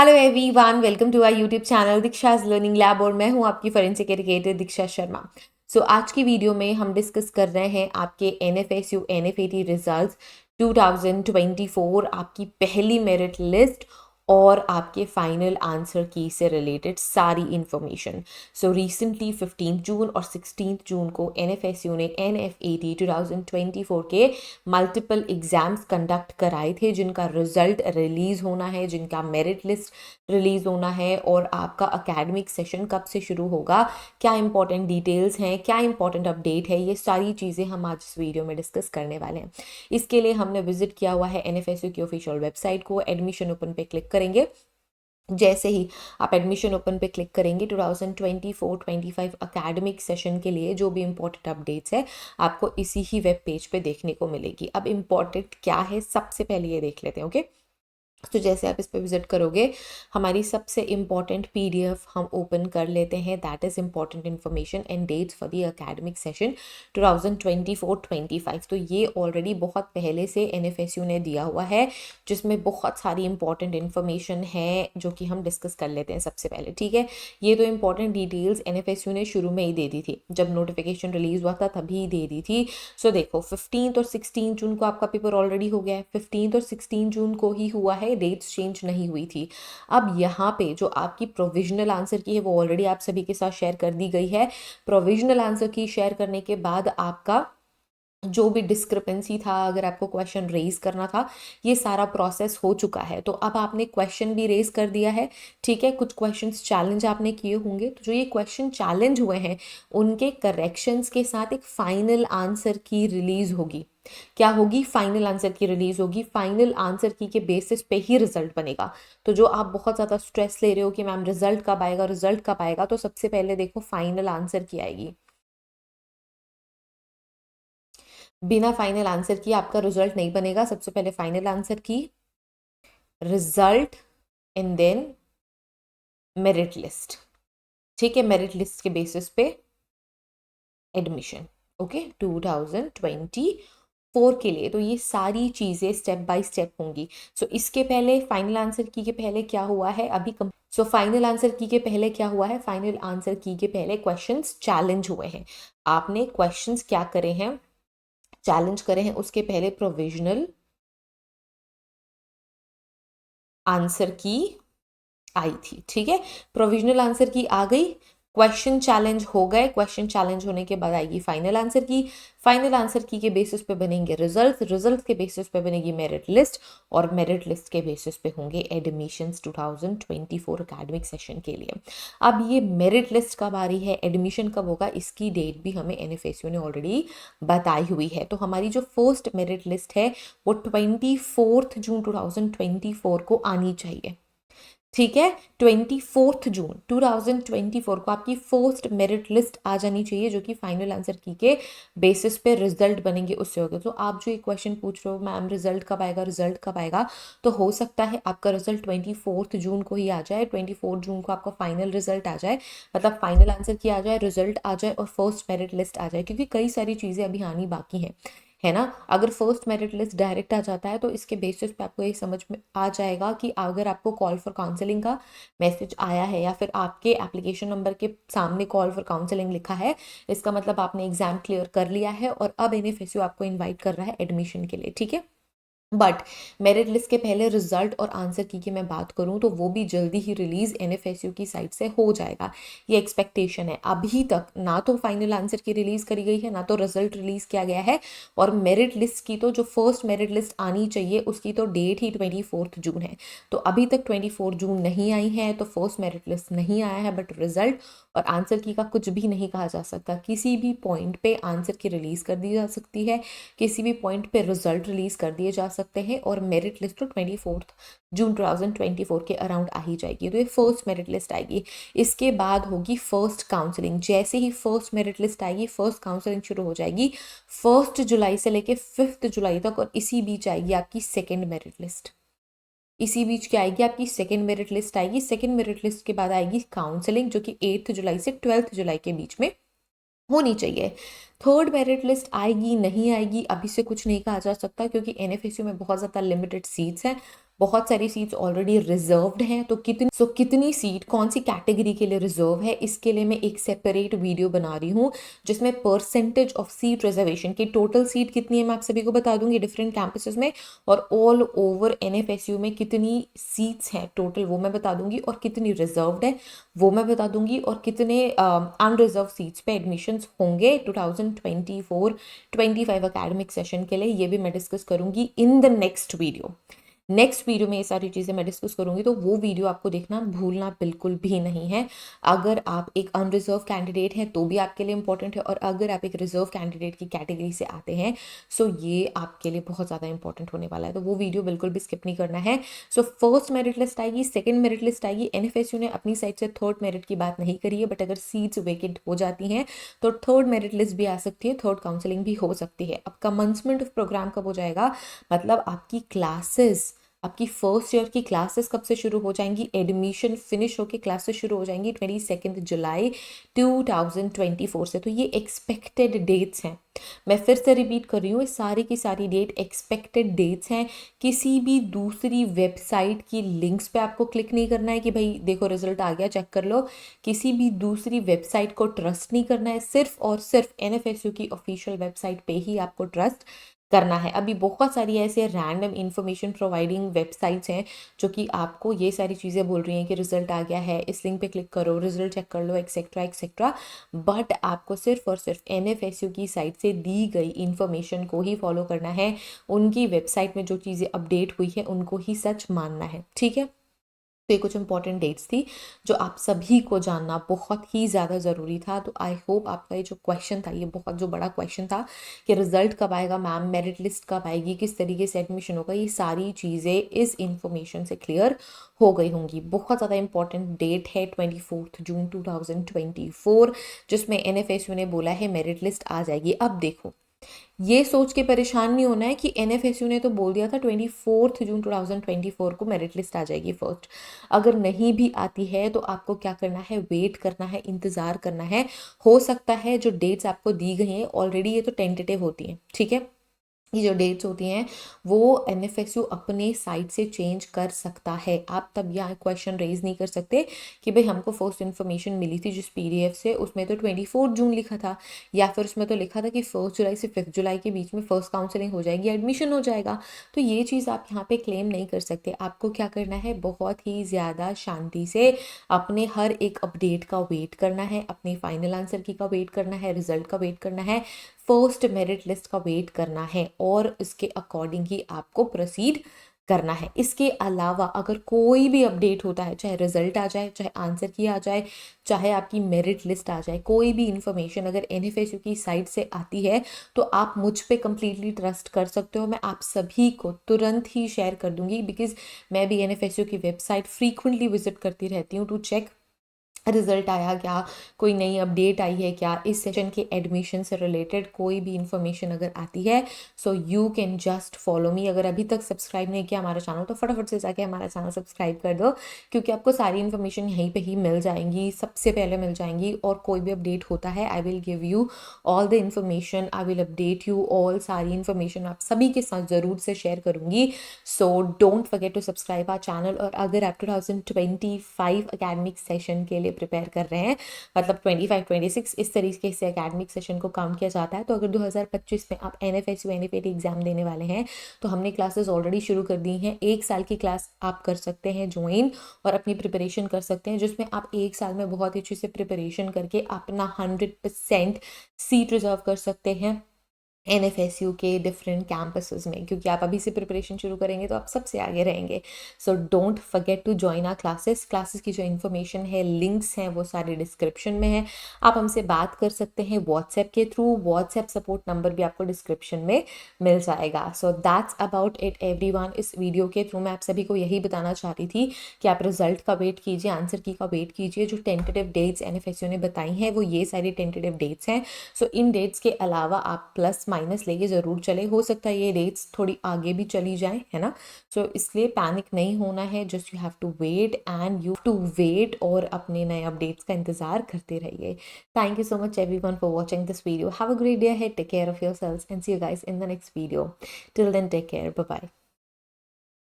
Hello everyone, welcome to our YouTube channel Diksha's learning lab और मैं हूं आपकी फोरेंसिक एजुकेटर दीक्षा शर्मा। आज की वीडियो में हम डिस्कस कर रहे हैं आपके एनएफएसयू एनएफएटी रिजल्ट्स 2024, आपकी पहली मेरिट लिस्ट और आपके फाइनल आंसर की से रिलेटेड सारी इंफॉर्मेशन। रिसेंटली 15 जून और 16 जून को एनएफएसयू ने एनएफएटी 2024 के मल्टीपल एग्जाम्स कंडक्ट कराए थे, जिनका रिजल्ट रिलीज होना है, जिनका मेरिट लिस्ट रिलीज होना है और आपका एकेडमिक सेशन कब से शुरू होगा, क्या इंपॉर्टेंट डिटेल्स हैं, क्या इंपॉर्टेंट अपडेट है, ये सारी चीज़ें हम आज इस वीडियो में डिस्कस करने वाले हैं। इसके लिए हमने विजिट किया हुआ है एनएफएसयू की ऑफिशियल वेबसाइट को। एडमिशन ओपन पे क्लिक करेंगे। जैसे ही आप एडमिशन ओपन पे क्लिक करेंगे 2024-25 एकेडमिक सेशन के लिए जो भी इंपॉर्टेंट अपडेट्स है आपको इसी ही वेब पेज पे देखने को मिलेगी। अब इंपॉर्टेंट क्या है सबसे पहले ये देख लेते हैं। ओके, तो जैसे आप इस पे विजिट करोगे, हमारी सबसे इम्पॉर्टेंट पीडीएफ हम ओपन कर लेते हैं। That is important information and dates for the academic session 2024-25। तो ये ऑलरेडी बहुत पहले से एनएफएसयू ने दिया हुआ है, जिसमें बहुत सारी इंपॉर्टेंट इन्फॉर्मेशन है जो कि हम डिस्कस कर लेते हैं सबसे पहले। ठीक है, ये तो इंपॉर्टेंट डिटेल्स एनएफएसयू ने शुरू में ही दे दी थी, जब नोटिफिकेशन रिलीज हुआ था तभी दे दी थी। देखो 15 और 16 जून को आपका पेपर ऑलरेडी हो गया है। 15 और 16 जून को ही हुआ है, डेट्स चेंज नहीं हुई थी। अब यहाँ पे जो आपकी प्रोविजनल आंसर की है वो ऑलरेडी आप सभी के साथ शेयर कर दी गई है। प्रोविजनल आंसर की शेयर करने के बाद आपका जो भी डिस्क्रिपेंसी था, अगर आपको क्वेश्चन रेज करना था, ये सारा प्रोसेस हो चुका है। तो अब आपने क्वेश्चन भी रेज कर दिया है। ठीक है, कुछ क्वेश्चंस चैलेंज आपने किए होंगे, तो जो ये क्वेश्चन चैलेंज हुए हैं उनके करेक्शंस के साथ एक फाइनल आंसर की रिलीज होगी। क्या होगी? फाइनल आंसर की रिलीज होगी। फाइनल आंसर की के बेसिस पे ही रिजल्ट बनेगा। तो जो आप बहुत ज़्यादा स्ट्रेस ले रहे हो कि मैम रिजल्ट कब आएगा, रिजल्ट कब आएगा, तो सबसे पहले देखो फाइनल आंसर की आएगी। बिना फाइनल आंसर की आपका रिजल्ट नहीं बनेगा। सबसे पहले final answer key, result and then merit list. ठीक है, मेरिट लिस्ट के बेसिस पे एडमिशन। ओके, 2024 के लिए तो ये सारी चीजें स्टेप बाय स्टेप होंगी। इसके पहले फाइनल आंसर की के पहले क्या हुआ है अभी फाइनल आंसर की के पहले क्या हुआ है? फाइनल आंसर की के पहले क्वेश्चंस चैलेंज हुए हैं। आपने क्वेश्चंस क्या करे हैं? चैलेंज करे हैं। उसके पहले प्रोविजनल आंसर की आई थी। ठीक है, प्रोविजनल आंसर की आ गई, क्वेश्चन चैलेंज हो गए। क्वेश्चन चैलेंज होने के बाद आएगी फाइनल आंसर की। फाइनल आंसर की के बेसिस पे बनेंगे रिजल्ट, रिजल्ट के बेसिस पे बनेगी मेरिट लिस्ट और मेरिट लिस्ट के बेसिस पे होंगे एडमिशंस 2024 एकेडमिक सेशन के लिए। अब ये मेरिट लिस्ट कब आ रही है, एडमिशन कब होगा, इसकी डेट भी हमें एनएफएसयू ने ऑलरेडी बताई हुई है। तो हमारी जो फर्स्ट मेरिट लिस्ट है वो 24 जून 2024 को आनी चाहिए। ठीक है, 24 जून 2024 को आपकी फर्स्ट मेरिट लिस्ट आ जानी चाहिए, जो कि फाइनल आंसर की के बेसिस पे रिजल्ट बनेंगे उससे होगा। तो आप जो ये क्वेश्चन पूछ रहे हो मैम रिजल्ट कब आएगा, रिजल्ट कब आएगा, तो हो सकता है आपका रिजल्ट 24 जून को ही आ जाए। 24 जून को आपका फाइनल रिजल्ट आ जाए, मतलब फाइनल आंसर की आ जाए, रिजल्ट आ जाए और फर्स्ट मेरिट लिस्ट आ जाए, क्योंकि कई सारी चीज़ें अभी आनी बाकी हैं, है ना। अगर फर्स्ट मेरिट लिस्ट डायरेक्ट आ जाता है तो इसके बेसिस पे आपको ये समझ में आ जाएगा कि अगर आपको कॉल फॉर काउंसलिंग का मैसेज आया है या फिर आपके एप्लीकेशन नंबर के सामने कॉल फॉर काउंसलिंग लिखा है, इसका मतलब आपने एग्जाम क्लियर कर लिया है और अब एनएफएसयू आपको इन्वाइट कर रहा है एडमिशन के लिए। ठीक है, बट मेरिट लिस्ट के पहले रिजल्ट और आंसर की मैं बात करूं तो वो भी जल्दी ही रिलीज एनएफएसयू की साइड से हो जाएगा, ये एक्सपेक्टेशन है। अभी तक ना तो फाइनल आंसर की रिलीज करी गई है, ना तो रिजल्ट रिलीज किया गया है, और मेरिट लिस्ट की तो जो फर्स्ट मेरिट लिस्ट आनी चाहिए उसकी तो डेट ही 24 जून है। तो अभी तक 24 जून नहीं आई है, तो फर्स्ट मेरिट लिस्ट नहीं आया है, बट रिजल्ट और आंसर की का कुछ भी नहीं कहा जा सकता। किसी भी पॉइंट पे आंसर की रिलीज कर दी जा सकती है, किसी भी पॉइंट पे रिजल्ट रिलीज कर दिए जा सकते हैं, और मेरिट लिस्ट तो 24 जून 2024 के अराउंड आ ही जाएगी। तो ये फर्स्ट मेरिट लिस्ट आएगी। इसके बाद होगी फर्स्ट काउंसलिंग। जैसे ही फर्स्ट मेरिट लिस्ट आएगी, फर्स्ट काउंसलिंग शुरू हो जाएगी 1 जुलाई से लेके 5 जुलाई तक, और इसी बीच आएगी आपकी सेकेंड मेरिट लिस्ट। इसी बीच क्या आएगी? आपकी सेकेंड मेरिट लिस्ट आएगी। सेकेंड मेरिट लिस्ट के बाद आएगी काउंसलिंग, जो कि 8 जुलाई से 12 जुलाई के बीच में होनी चाहिए। थर्ड मेरिट लिस्ट आएगी नहीं आएगी अभी से कुछ नहीं कहा जा सकता, क्योंकि एनएफएसयू में बहुत ज़्यादा लिमिटेड सीट्स हैं। बहुत सारी सीट्स ऑलरेडी रिजर्व्ड हैं, तो कितनी सीट कौन सी कैटेगरी के लिए रिजर्व है, इसके लिए मैं एक सेपरेट वीडियो बना रही हूँ जिसमें परसेंटेज ऑफ सीट रिजर्वेशन की टोटल सीट कितनी है मैं आप सभी को बता दूंगी डिफरेंट कैंपसेस में, और ऑल ओवर एनएफएसयू में कितनी सीट्स हैं टोटल वो मैं बता दूंगी, और कितनी रिजर्व्ड है वो मैं बता दूंगी, और कितने अनरिजर्व सीट्स पे एडमिशन्स होंगे 2024-25 एकेडमिक सेशन के लिए, ये भी मैं डिस्कस करूंगी इन द नेक्स्ट वीडियो में ये सारी चीज़ें मैं डिस्कस करूंगी, तो वो वीडियो आपको देखना भूलना बिल्कुल भी नहीं है। अगर आप एक अनरिजर्व कैंडिडेट हैं तो भी आपके लिए इंपॉर्टेंट है, और अगर आप एक रिजर्व कैंडिडेट की कैटेगरी से आते हैं सो ये आपके लिए बहुत ज़्यादा इंपॉर्टेंट होने वाला है, तो वो वीडियो बिल्कुल भी स्किप नहीं करना है। सो फर्स्ट मेरिट लिस्ट आएगी, सेकेंड मेरिट लिस्ट आएगी, एनएफएसयू ने अपनी साइड से थर्ड मेरिट की बात नहीं करी है, बट अगर सीट्स वेकेंट हो जाती हैं तो थर्ड मेरिट लिस्ट भी आ सकती है, थर्ड काउंसलिंग भी हो सकती है। अब कमेंसमेंट ऑफ प्रोग्राम कब हो जाएगा, मतलब आपकी फर्स्ट ईयर की क्लासेस कब से शुरू हो जाएंगी, एडमिशन फिनिश होकर क्लासेस शुरू हो जाएंगी 22 जुलाई 2024 से। तो ये एक्सपेक्टेड डेट्स हैं, मैं फिर से रिपीट कर रही हूँ, सारी की सारी डेट एक्सपेक्टेड डेट्स हैं। किसी भी दूसरी वेबसाइट की लिंक्स पे आपको क्लिक नहीं करना है कि भाई देखो रिजल्ट आ गया चेक कर लो, किसी भी दूसरी वेबसाइट को ट्रस्ट नहीं करना है, सिर्फ और सिर्फ एनएफएसयू की ऑफिशियल वेबसाइट पे ही आपको ट्रस्ट करना है। अभी बहुत सारी ऐसे रैंडम इंफॉर्मेशन प्रोवाइडिंग वेबसाइट्स हैं जो कि आपको ये सारी चीज़ें बोल रही हैं कि रिजल्ट आ गया है, इस लिंक पे क्लिक करो, रिजल्ट चेक कर लो, एक्सेट्रा एक्सेट्रा, बट आपको सिर्फ और सिर्फ एनएफएसयू की साइट से दी गई इंफॉर्मेशन को ही फॉलो करना है, उनकी वेबसाइट में जो चीज़ें अपडेट हुई है उनको ही सच मानना है, ठीक है। तो ये कुछ इंपॉर्टेंट डेट्स थी जो आप सभी को जानना बहुत ही ज़्यादा ज़रूरी था। तो आई होप आपका ये जो क्वेश्चन था, ये बहुत जो बड़ा क्वेश्चन था कि रिजल्ट कब आएगा मैम, मेरिट लिस्ट कब आएगी, किस तरीके से एडमिशन होगा, ये सारी चीज़ें इस इंफॉर्मेशन से क्लियर हो गई होंगी। बहुत ज़्यादा इंपॉर्टेंट डेट है 24 जून 2024, जिसमें एनएफएसयू ने बोला है मेरिट लिस्ट आ जाएगी। अब देखो, ये सोच के परेशान नहीं होना है कि एनएफएसयू ने तो बोल दिया था 24 जून 2024 को मेरिट लिस्ट आ जाएगी फर्स्ट, अगर नहीं भी आती है तो आपको क्या करना है, वेट करना है, इंतज़ार करना है। हो सकता है जो डेट्स आपको दी गई हैं ऑलरेडी ये तो टेंटेटिव होती हैं, ठीक है, ये जो डेट्स होती हैं वो एनएफएसयू अपने साइड से चेंज कर सकता है। आप तब यहाँ क्वेश्चन रेज नहीं कर सकते कि भाई हमको फर्स्ट इन्फॉर्मेशन मिली थी जिस पीडीएफ से, उसमें तो 24 जून लिखा था, या फिर उसमें तो लिखा था कि 1 जुलाई से 5 जुलाई के बीच में फर्स्ट काउंसलिंग हो जाएगी, एडमिशन हो जाएगा। तो ये चीज़ आप यहाँ पे क्लेम नहीं कर सकते। आपको क्या करना है, बहुत ही ज़्यादा शांति से अपने हर एक अपडेट का वेट करना है, अपने फाइनल आंसर की का वेट करना है, रिजल्ट का वेट करना है, फर्स्ट मेरिट लिस्ट का वेट करना है, और इसके अकॉर्डिंग ही आपको प्रोसीड करना है। इसके अलावा अगर कोई भी अपडेट होता है, चाहे रिजल्ट आ जाए, चाहे आंसर की आ जाए, चाहे आपकी मेरिट लिस्ट आ जाए, कोई भी इंफॉर्मेशन अगर एनएफएसयू की साइट से आती है तो आप मुझ पे कंप्लीटली ट्रस्ट कर सकते हो। मैं आप सभी को तुरंत ही शेयर कर दूंगी, बिकॉज मैं भी एनएफएसयू की वेबसाइट फ्रीक्वेंटली विजिट करती रहती हूँ टू चेक रिजल्ट आया क्या, कोई नई अपडेट आई है क्या, इस सेशन के एडमिशन से रिलेटेड कोई भी इंफॉर्मेशन अगर आती है so you can just follow me. अगर अभी तक सब्सक्राइब नहीं किया हमारा चैनल तो फटाफट से जाके हमारा चैनल सब्सक्राइब कर दो, क्योंकि आपको सारी इन्फॉर्मेशन यहीं पे ही मिल जाएंगी, सबसे पहले मिल जाएंगी, और कोई भी अपडेट होता है I will give you all the information, I will update you all, सारी इन्फॉर्मेशन आप सभी के साथ ज़रूर से शेयर करूँगी। So don't forget to subscribe our channel. और अगर आप 2025 अकेडमिक सेशन के लिए प्रिपेयर कर रहे हैं, मतलब 25-26 इस तरीके से एकेडमिक सेशन को काउंट किया जाता है, तो अगर 2025 में आप एनएफएसयू एनएफएटी एग्जाम देने वाले हैं तो हमने क्लासेस ऑलरेडी शुरू कर दी हैं। 1 साल की क्लास आप कर सकते हैं ज्वाइन और अपनी प्रिपरेशन कर सकते हैं, जिसमें आप 1 साल में बहुत अच्छे से प्रिपरेशन करके अपना 100% सीट रिजर्व कर सकते हैं एनएफएसयू के डिफरेंट कैंपसेस में, क्योंकि आप अभी से प्रिपरेशन शुरू करेंगे तो आप सबसे आगे रहेंगे। So don't forget to join our classes की जो इन्फॉर्मेशन है, लिंक्स हैं, वो सारे डिस्क्रिप्शन में है। आप हमसे बात कर सकते हैं व्हाट्सएप के थ्रू, व्हाट्सएप सपोर्ट नंबर भी आपको डिस्क्रिप्शन में मिल जाएगा। So that's about it everyone. इस वीडियो के थ्रू मैं आप सभी को यही बताना चाह रही थी कि आप रिजल्ट का वेट कीजिए, आंसर की का वेट कीजिए। जो टेंटेटिव डेट्स एनएफएसयू ने बताई हैं वो ये सारी टेंटेटिव डेट्स हैं। सो इन डेट्स के अलावा आप प्लस माइनस लेके ज़रूर चले, हो सकता है ये डेट्स थोड़ी आगे भी चली जाए, है ना। सो इसलिए पैनिक नहीं होना है, just you have to wait and you to wait, और अपने नए अपडेट्स का इंतजार करते रहिए। Thank you so much everyone for watching this video. Have a great day ahead, take care of yourselves and see you guys in the next video. Till then take care, bye bye.